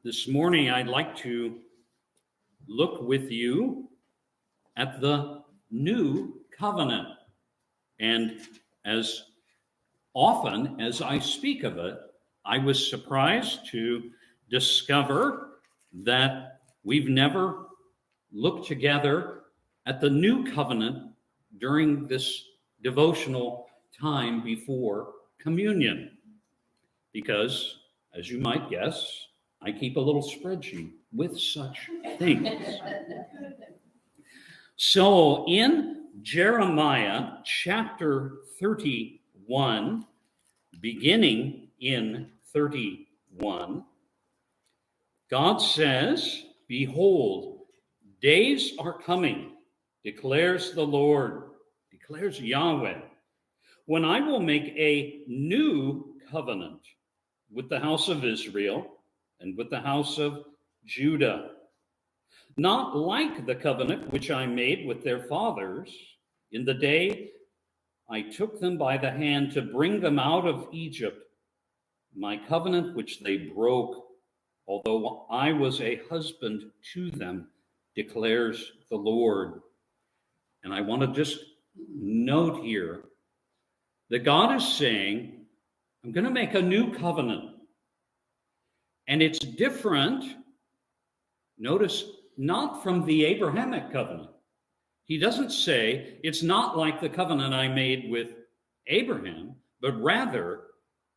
This morning, I'd like to look with you at the new covenant. And as often as I speak of it, I was surprised to discover that we've never looked together at the new covenant during this devotional time before communion. Because, as you might guess, I keep a little spreadsheet with such things. So in Jeremiah chapter 31, beginning in 31, God says, "Behold, days are coming, declares the Lord," declares Yahweh, "when I will make a new covenant with the house of Israel and with the house of Judah, not like the covenant which I made with their fathers in the day I took them by the hand to bring them out of Egypt, my covenant which they broke, although I was a husband to them, declares the Lord." And I want to just note here that God is saying, I'm going to make a new covenant. And it's different, notice, not from the Abrahamic covenant. He doesn't say it's not like the covenant I made with Abraham, but rather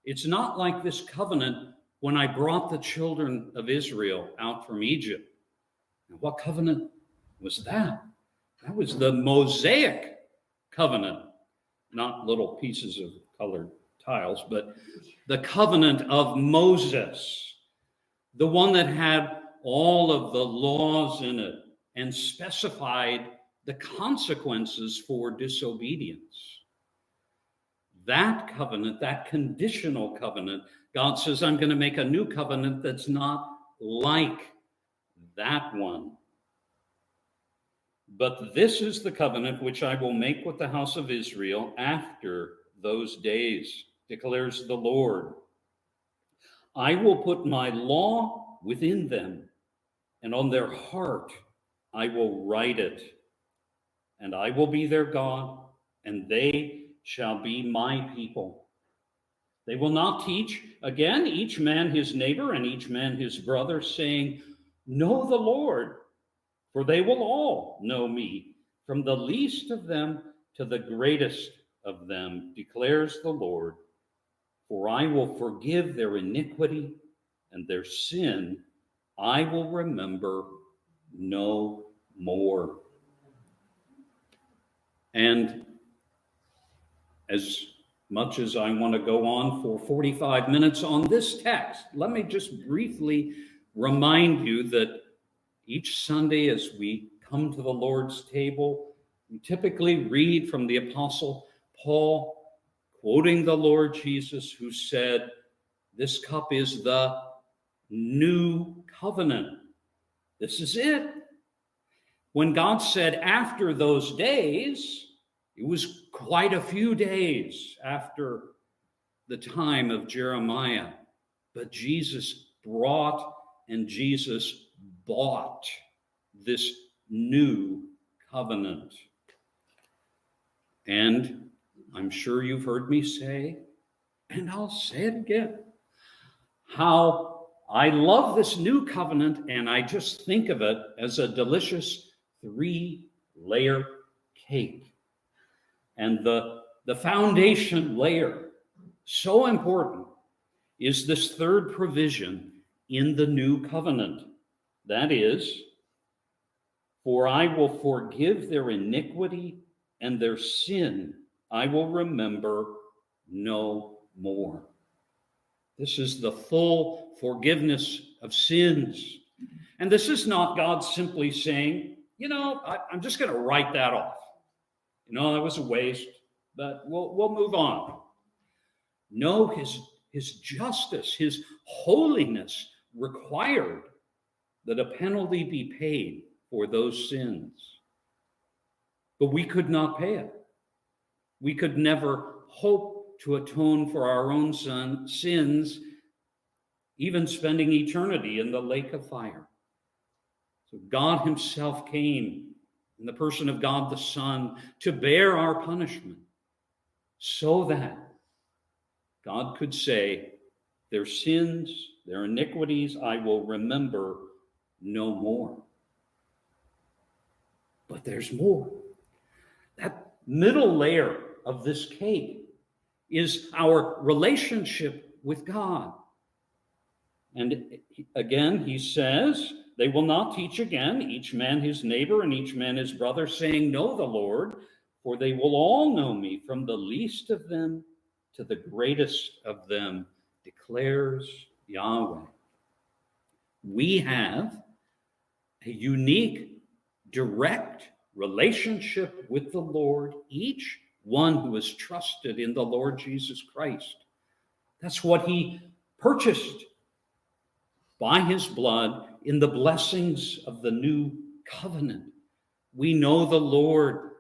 it's not like this covenant when I brought the children of Israel out from Egypt. Now, what covenant was that? That was the Mosaic covenant, not little pieces of colored tiles, but the covenant of Moses. The one that had all of the laws in it and specified the consequences for disobedience. That covenant, that conditional covenant, God says, I'm going to make a new covenant that's not like that one. But this is the covenant which I will make with the house of Israel after those days, declares the Lord. I will put my law within them, and on their heart I will write it. And I will be their God, and they shall be my people. They will not teach, again, each man his neighbor and each man his brother, saying, know the Lord, for they will all know me, from the least of them to the greatest of them, declares the Lord. For I will forgive their iniquity, and their sin I will remember no more. And as much as I want to go on for 45 minutes on this text, let me just briefly remind you that each Sunday as we come to the Lord's table, we typically read from the Apostle Paul, quoting the Lord Jesus, who said, this cup is the new covenant. This is it. When God said after those days, it was quite a few days after the time of Jeremiah, but Jesus brought and Jesus bought this new covenant. And I'm sure you've heard me say, and I'll say it again, how I love this new covenant, and I just think of it as a delicious 3-layer cake. And the foundation layer, so important, is this third provision in the new covenant. That is, for I will forgive their iniquity, and their sin I will remember no more. This is the full forgiveness of sins. And this is not God simply saying, I'm just going to write that off. That was a waste, but we'll move on. No, his justice, his holiness required that a penalty be paid for those sins. But we could not pay it. We could never hope to atone for our own sins even spending eternity in the lake of fire. So God himself came in the person of God the Son to bear our punishment so that God could say, their sins, their iniquities, I will remember no more. But there's more. That middle layer of this cake is our relationship with God. And again, he says, they will not teach again, each man his neighbor and each man his brother, saying, know the Lord, for they will all know me, from the least of them to the greatest of them, declares Yahweh. We have a unique, direct relationship with the Lord, each one who is trusted in the Lord Jesus Christ. That's what he purchased by his blood in the blessings of the new covenant. We know the Lord.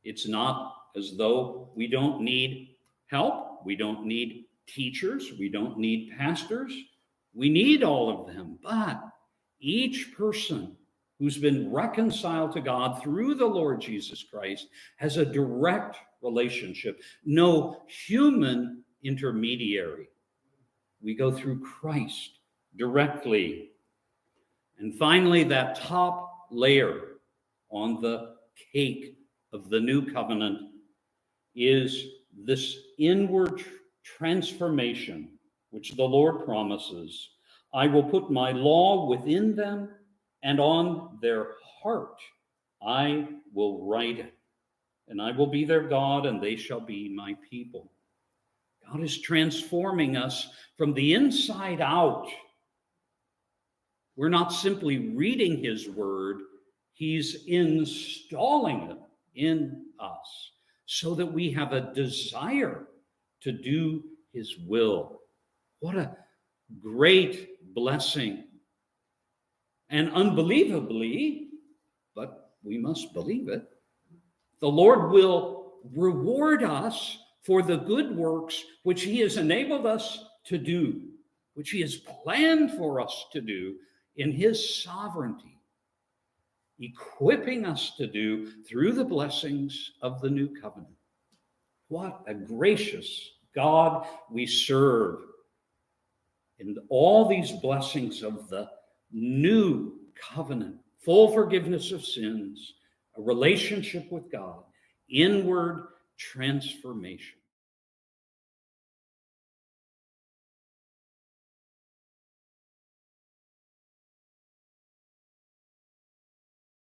It's not as though we don't need help. We don't need teachers. We don't need pastors. We need all of them. But each person who's been reconciled to God through the Lord Jesus Christ has a direct relationship. No human intermediary. We go through Christ directly. And finally, that top layer on the cake of the new covenant is this inward transformation, which the Lord promises. I will put my law within them, and on their heart I will write it. And I will be their God, and they shall be my people. God is transforming us from the inside out. We're not simply reading his word, he's installing it in us so that we have a desire to do his will. What a great blessing. And unbelievably, but we must believe it, the Lord will reward us for the good works which he has enabled us to do, which he has planned for us to do in his sovereignty, equipping us to do through the blessings of the new covenant. What a gracious God we serve. In all these blessings of the new covenant, full forgiveness of sins, a relationship with God, inward transformation.